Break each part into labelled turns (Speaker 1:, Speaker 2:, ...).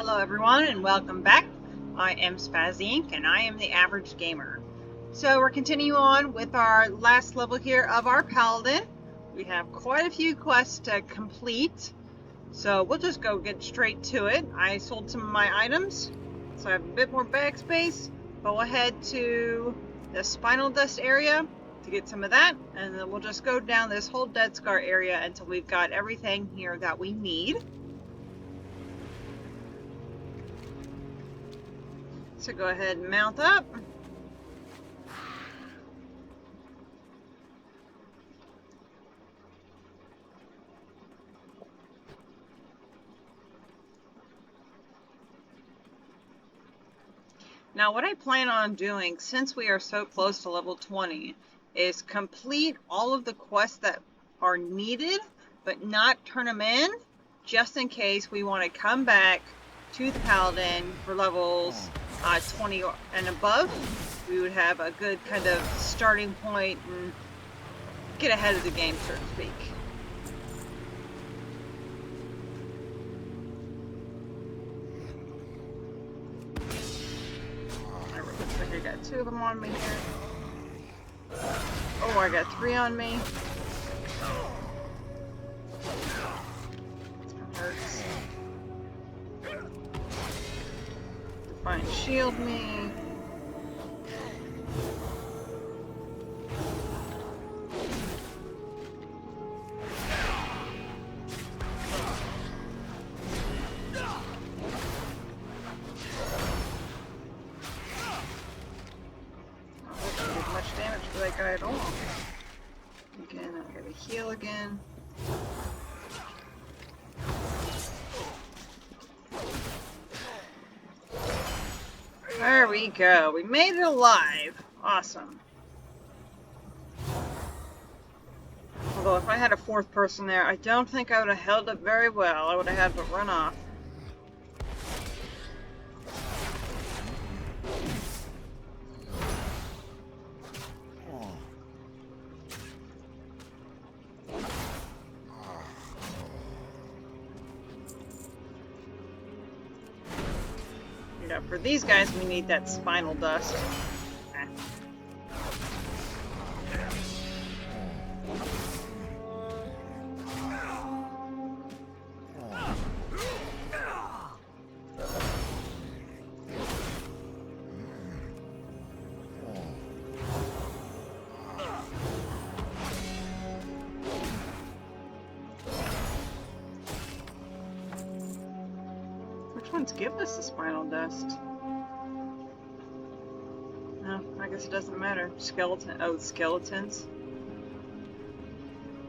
Speaker 1: Hello everyone and welcome back. I am Spazink and I am the average gamer. So we're continuing on with our last level here of our Paladin. We have quite a few quests to complete. So we'll just go get straight to it. I sold some of my items, so I have a bit more bag space. But we'll head to the Spinal Dust area to get some of that. And then we'll just go down this whole Dead Scar area until we've got everything here that we need. So go ahead and mount up. Now what I plan on doing, since we are so close to level 20, is complete all of the quests that are needed, but not turn them in, just in case we want to come back to the Paladin for levels 20 and above. We would have a good kind of starting point and get ahead of the game, so to speak. Looks like I got 2 of them on me here. Oh, I got 3 on me. That hurts. Define shield me. That guy at all. Again, I'm gonna heal again. There we go. We made it alive. Awesome. Although if I had a 4th person there, I don't think I would have held up very well. I would have had to run off. For these guys, we need that spinal dust. Which ones give us the spinal dust? No, I guess it doesn't matter. Skeleton. Oh, skeletons.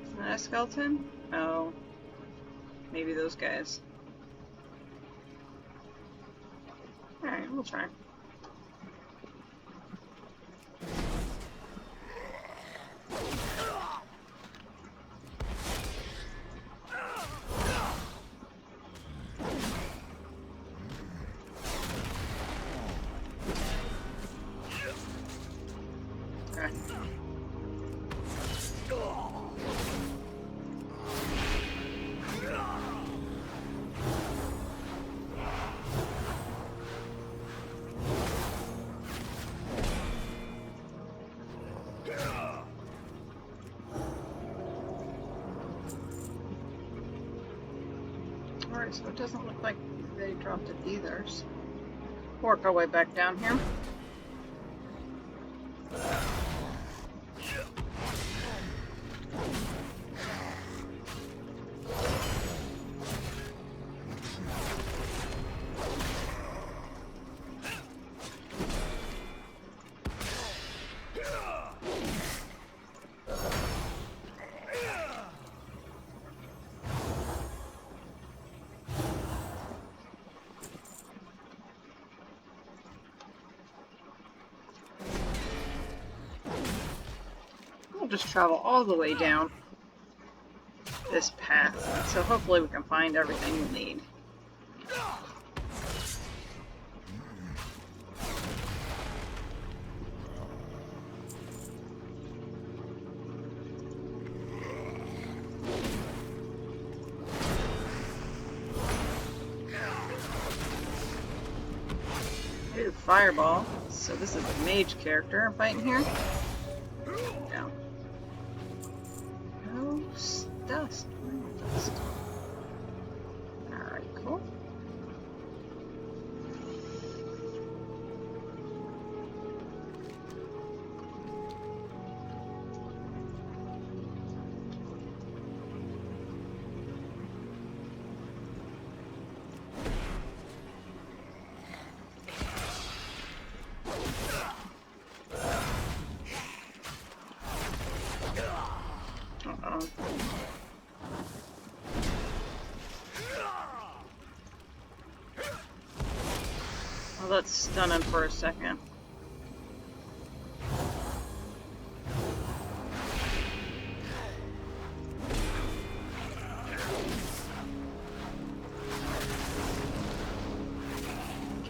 Speaker 1: Isn't that a skeleton? Oh. Maybe those guys. Alright, we'll try. Alright, so it doesn't look like they dropped it either. So work our way back down here. We'll just travel all the way down this path, so hopefully we can find everything we need. fireball. So this is the mage character fighting here. Down. No dust. No dust. Alright, cool. Well, let's stun him for a second.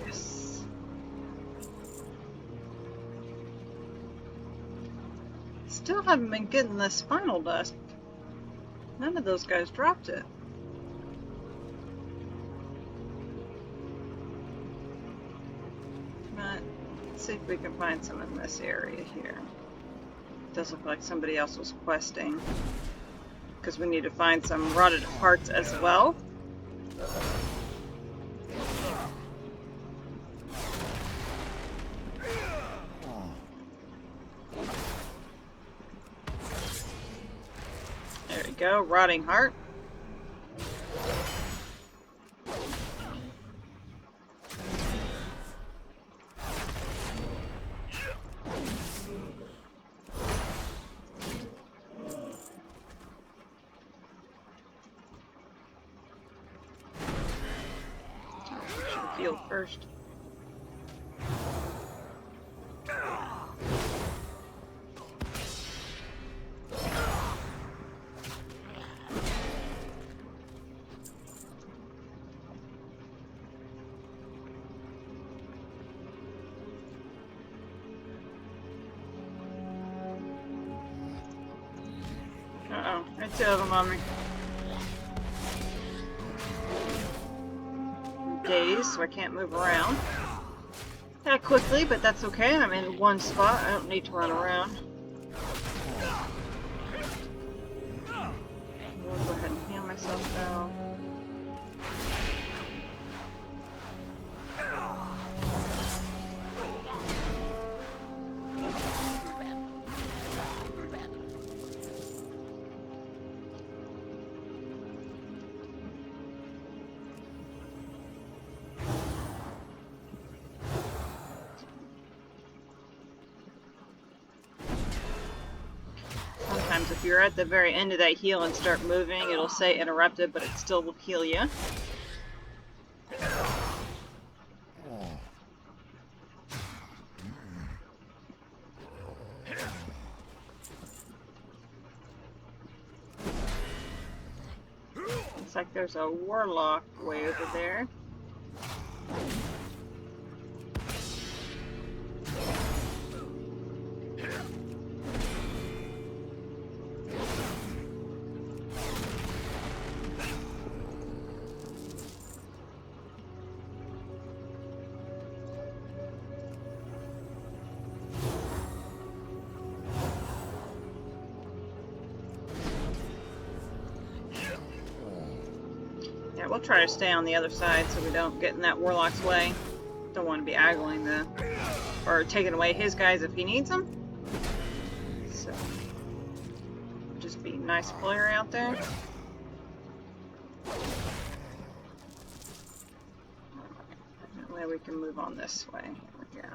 Speaker 1: Yes. Still haven't been getting the spinal dust. None of those guys dropped it. But let's see if we can find some in this area here. Does look like somebody else was questing, because we need to find some rotted parts as well. There we go, rotting heart. Heal first. Uh-oh, there's two of them on me. Dazed, so I can't move around that quickly, but that's okay. I'm in one spot. I don't need to run around. I'll go ahead and heal myself now. Sometimes if you're at the very end of that heal and start moving, it'll say interrupted, but it still will heal you. Looks like there's a warlock way over there. Yeah, we'll try to stay on the other side so we don't get in that warlock's way. Don't want to be angling or taking away his guys if he needs them. So, just be a nice player out there. That way we can move on this way. Here we go.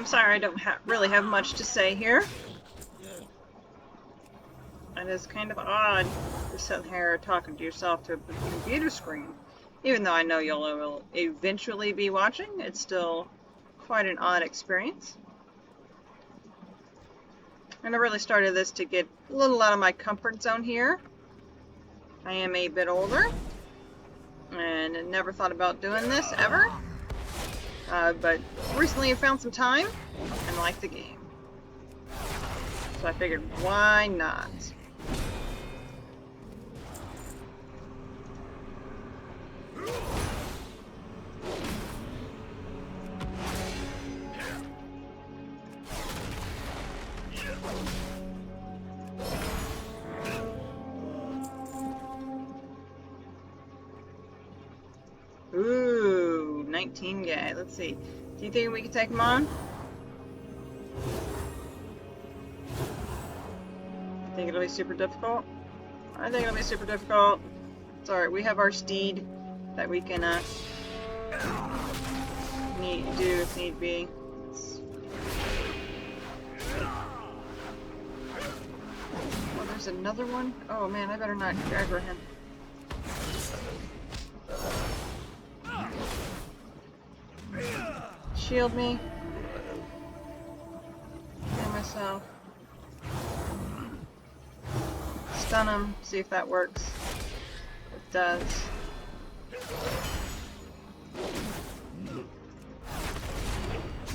Speaker 1: sorry I don't really have much to say here. It is kind of odd to sit here talking to yourself to a computer screen. Even though I know you'll eventually be watching, it's still quite an odd experience. And I really started this to get a little out of my comfort zone here. I am a bit older, and I never thought about doing this ever. But recently I found some time and liked the game. So I figured, why not? Ooh, 19 guy. Let's see. Do you think we can take him on? Think it'll be super difficult? I think it'll be super difficult. It's alright, we have our steed that we can do if need be. Oh, there's another one? Oh man, I better not aggro him. Shield me. And myself. Stun him, see if that works. It does.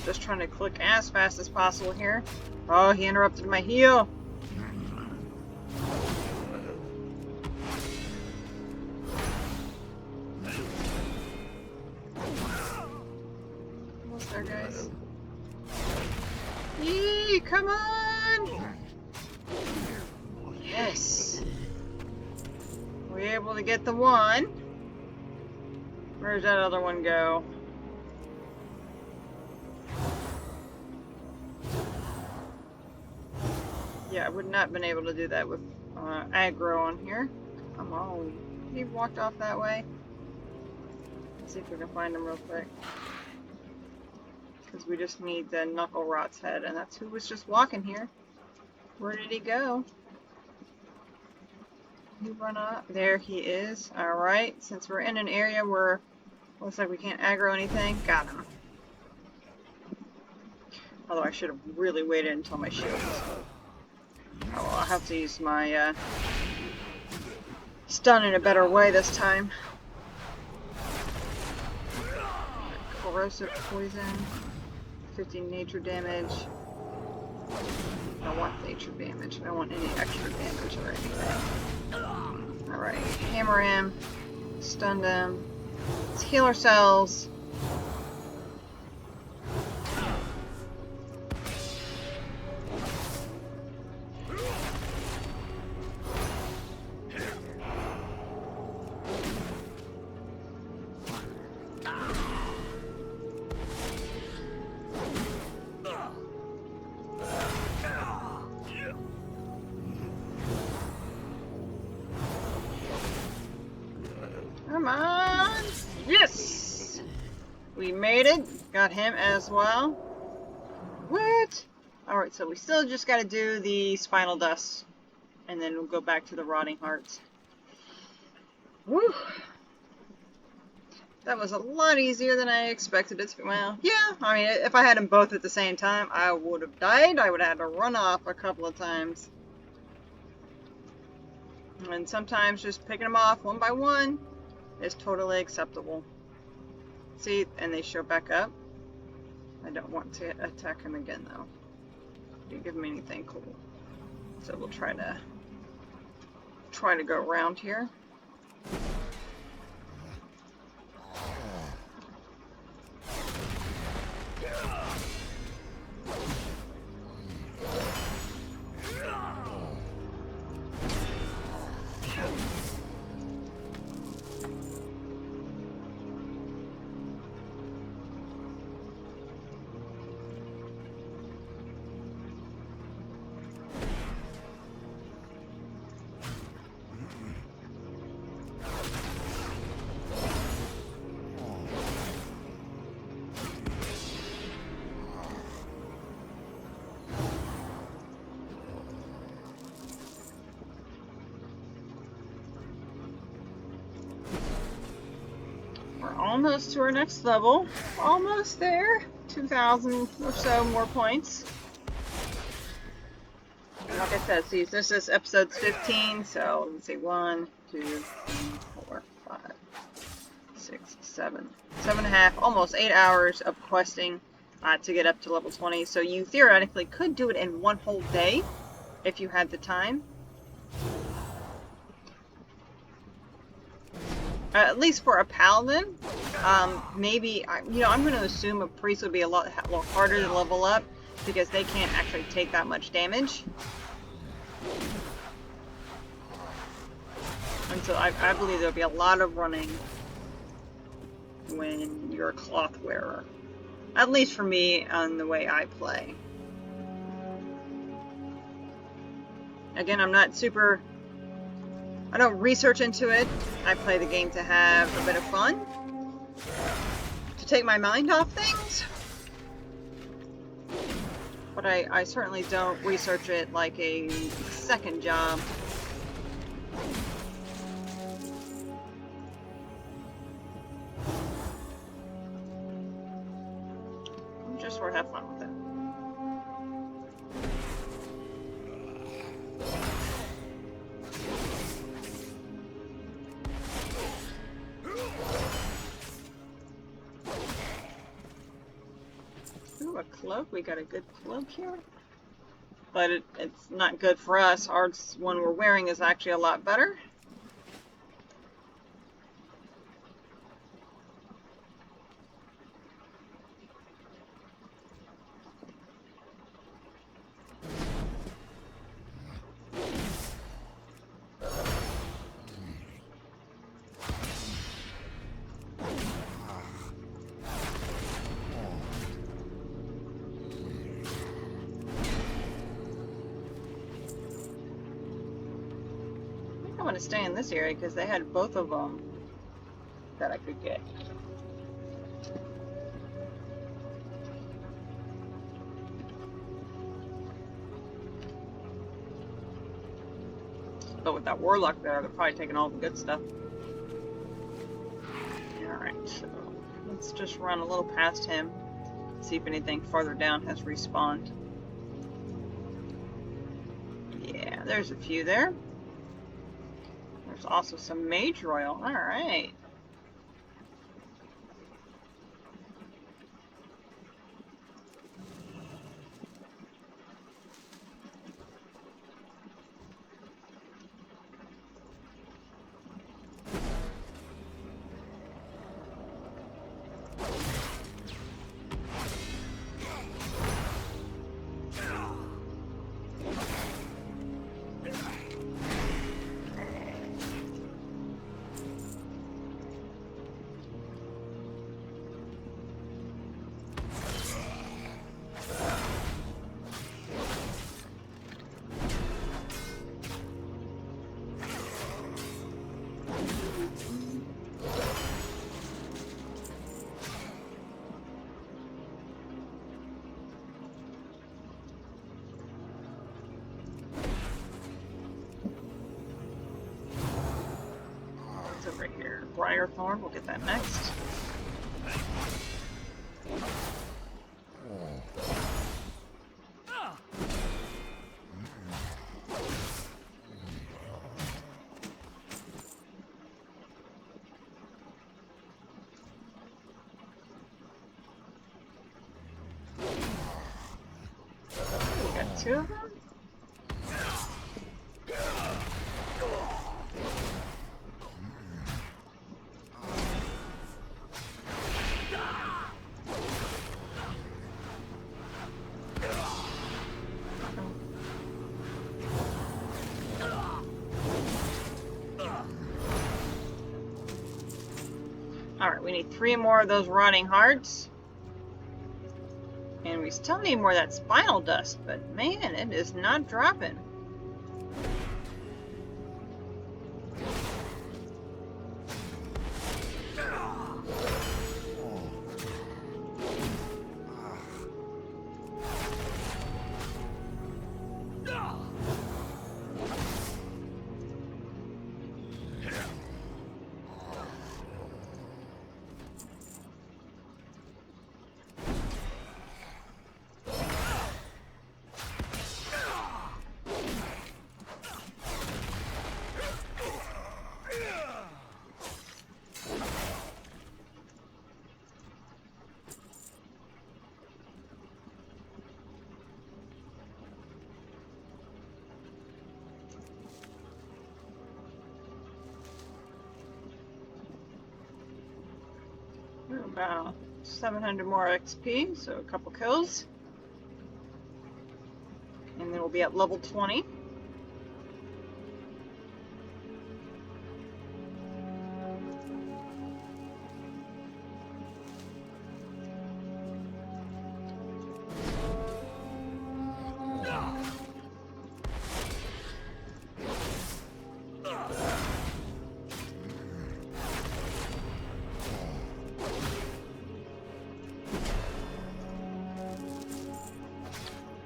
Speaker 1: Just trying to click as fast as possible here. Oh, he interrupted my heal. Almost there, guys. Yee, come on! Yes! We're able to get the one. Where'd that other one go? Yeah, I would not have been able to do that with aggro on here. Come on. He walked off that way. Let's see if we can find him real quick. Because we just need the Knuckle Rot's head, and that's who was just walking here. Where did he go? He run up. There he is. Alright, since we're in an area where looks like we can't aggro anything, got him. Although I should have really waited until my shield was full. Oh, well, I'll have to use my stun in a better way this time. Corrosive poison, 50 nature damage. I want nature damage. I don't want any extra damage or anything. Alright, hammer him, stun them. Let's heal ourselves. Come on! Yes! We made it. Got him as well. What? Alright, so we still just gotta do these final dusts. And then we'll go back to the Rotting Hearts. Woo! That was a lot easier than I expected it to be. Well, yeah, I mean, if I had them both at the same time, I would have died. I would have had to run off a couple of times. And sometimes just picking them off one by one is totally acceptable. See, and they show back up. I don't want to attack him again, though. Didn't give him anything cool. So we'll try to go around here. almost to our next level. Almost there. 2,000 or so more points. And like I said, see, this is episode 15, so let's see, 1, 2, 3, 4, 5, 6, 7, 7.5, almost 8 hours of questing to get up to level 20. So you theoretically could do it in one whole day if you had the time. At least for a paladin. Maybe, you know, I'm going to assume a priest would be a lot harder to level up because they can't actually take that much damage. And so I believe there'll be a lot of running when you're a cloth wearer. At least for me, on the way I play. Again, I'm not super... I don't research into it. I play the game to have a bit of fun. To take my mind off things. But I certainly don't research it like a second job. Just sort of have fun with it. Ooh, a cloak. We got a good cloak here. But it's not good for us. Ours, one we're wearing, is actually a lot better. I want to stay in this area because they had both of them that I could get. But with that warlock there, they're probably taking all the good stuff. Alright, so let's just run a little past him, see if anything farther down has respawned. Yeah, there's a few there. There's also some Mage Royal. Alright. Over here, Briarthorn, we'll get that next. We got two of them. Alright, we need 3 more of those rotting hearts. And we still need more of that spinal dust, but man, it is not dropping. About 700 more XP, so a couple kills. And then we'll be at level 20.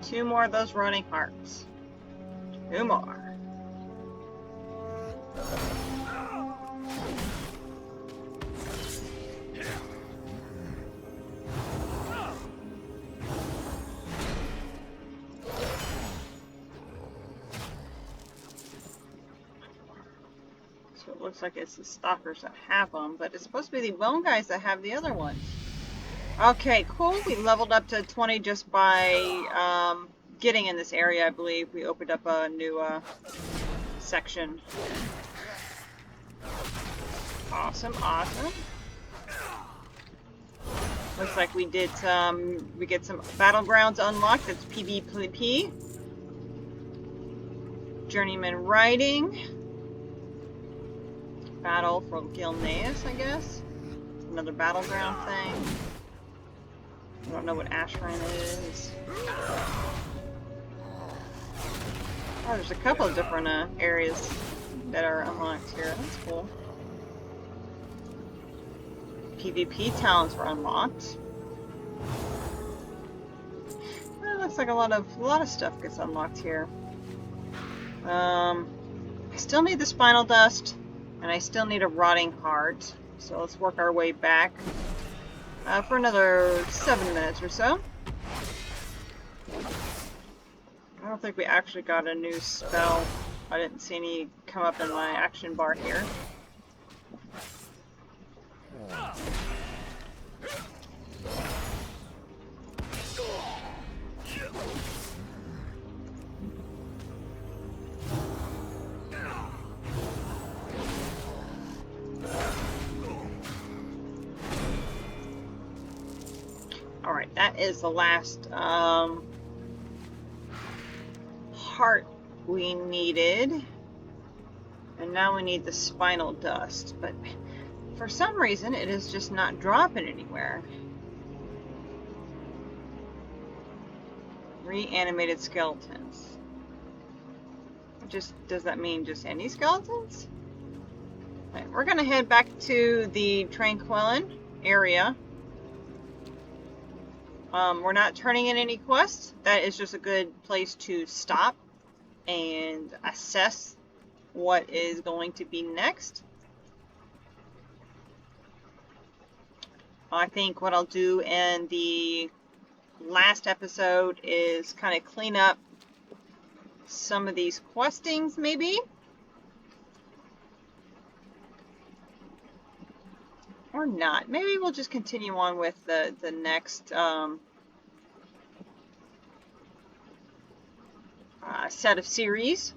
Speaker 1: Two more of those running hearts. Two more. So it looks like it's the stalkers that have them, but it's supposed to be the bone guys that have the other ones. Okay, cool. We leveled up to 20 just by getting in this area, I believe. We opened up a new section. Awesome, awesome. Looks like we get some battlegrounds unlocked. That's PvP. Journeyman riding. Battle for Gilneas, I guess. Another battleground thing. I don't know what Ashran is. Oh, there's a couple of different areas that are unlocked here. That's cool. PvP talents were unlocked. Well, it looks like a lot of stuff gets unlocked here. I still need the spinal dust, and I still need a rotting heart. So let's work our way back for another 7 minutes or so. I don't think we actually got a new spell. I didn't see any come up in my action bar here. Alright, that is the last heart we needed. And now we need the spinal dust. But for some reason, it is just not dropping anywhere. Reanimated skeletons. Does that mean just any skeletons? Right, we're going to head back to the Tranquillin area. We're not turning in any quests. That is just a good place to stop and assess what is going to be next. I think what I'll do in the last episode is kind of clean up some of these questings, maybe. Or not. Maybe we'll just continue on with the next set of series.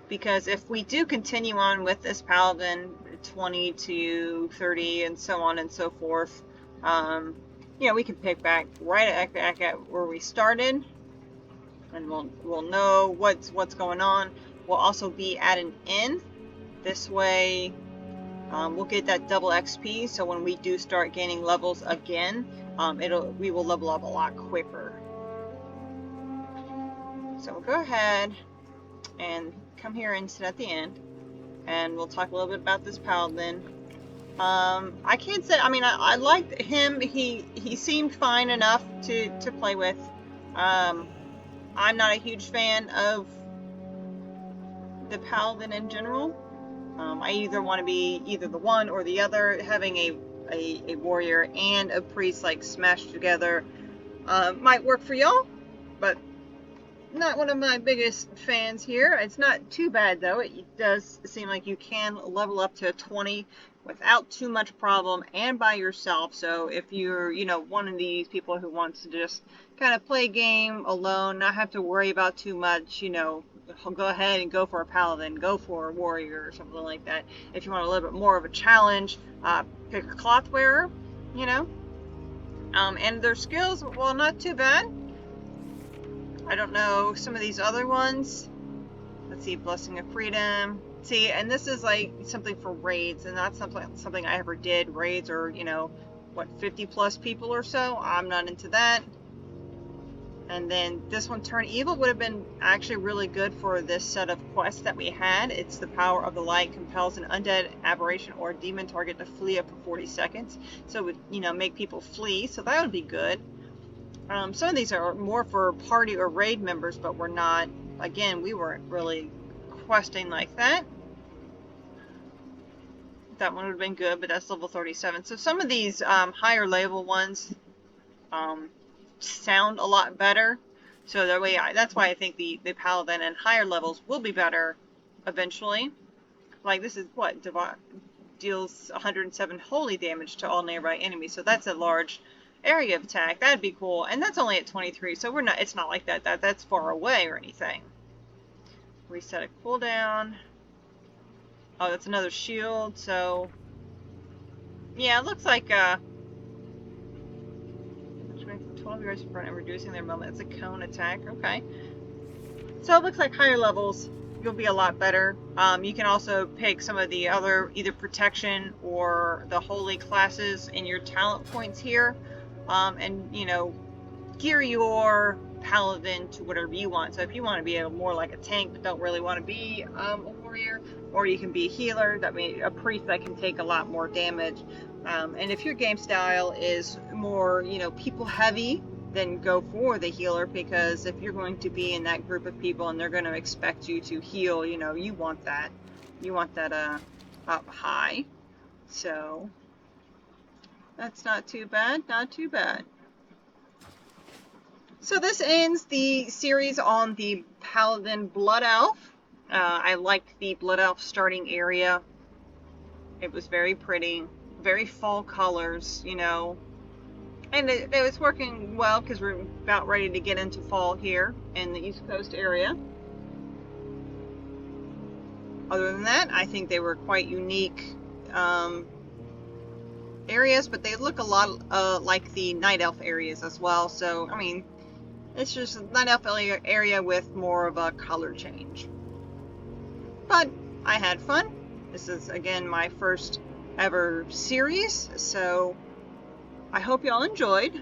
Speaker 1: Because if we do continue on with this Paladin 20 to 30 and so on and so forth, you know, we can pick back right back at where we started, and we'll know what's going on. We'll also be at an inn. This way, we'll get that double XP. So when we do start gaining levels again, we will level up a lot quicker. So we'll go ahead and come here and sit at the end, and we'll talk a little bit about this Paladin. I can't say, I mean, I liked him. He seemed fine enough to play with. I'm not a huge fan of the Paladin in general. I either want to be either the one or the other. Having a warrior and a priest like smashed together might work for y'all, but not one of my biggest fans here. It's not too bad though. It does seem like you can level up to 20 without too much problem and by yourself. So if you're, you know, one of these people who wants to just kind of play a game alone, not have to worry about too much, you know, go ahead and go for a Paladin, go for a Warrior or something like that. If you want a little bit more of a challenge, pick a Cloth Wearer, you know. And their skills, well, not too bad. I don't know some of these other ones. Let's see, Blessing of Freedom. See, and this is like something for raids, and that's something I ever did. Raids or, you know, what, 50 plus people or so. I'm not into that. And then this one, Turn Evil, would have been actually really good for this set of quests that we had. It's the power of the light compels an undead, aberration, or demon target to flee up for 40 seconds. So it would, you know, make people flee. So that would be good. Some of these are more for party or raid members, but we're not, again, we weren't really questing like that. That one would have been good, but that's level 37. So some of these higher level ones sound a lot better. So that way, that's why I think the Paladin and higher levels will be better eventually. Like this is what deals 107 holy damage to all nearby enemies. So that's a large area of attack. That'd be cool. And that's only at 23. So we're not. It's not like that's far away or anything. Reset a cooldown. Oh, that's another shield. So yeah, it looks like 12 yards in front and reducing their movement. It's a cone attack. Okay. So it looks like higher levels, you'll be a lot better. You can also pick some of the other, either protection or the holy classes in your talent points here. And, you know, gear your Paladin to whatever you want. So if you want to be more like a tank but don't really want to be a warrior, or you can be a healer, that means a priest that can take a lot more damage. And if your game style is more, you know, people heavy, then go for the healer, because if you're going to be in that group of people and they're going to expect you to heal, you know, you want that up high. So that's not too bad, not too bad. So this ends the series on the Paladin Blood Elf. I liked the Blood Elf starting area. It was very pretty, very fall colors, you know. And it was working well because we're about ready to get into fall here in the East Coast area. Other than that, I think they were quite unique areas, but they look a lot like the Night Elf areas as well. So, I mean, it's just a Night Elf area with more of a color change. But I had fun. This is, again, my first ever series, so I hope y'all enjoyed.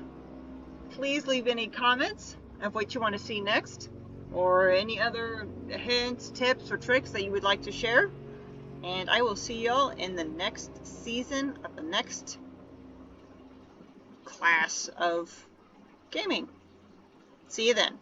Speaker 1: Please leave any comments of what you want to see next, or any other hints, tips, or tricks that you would like to share. And I will see y'all in the next season of the next class of gaming. See you then.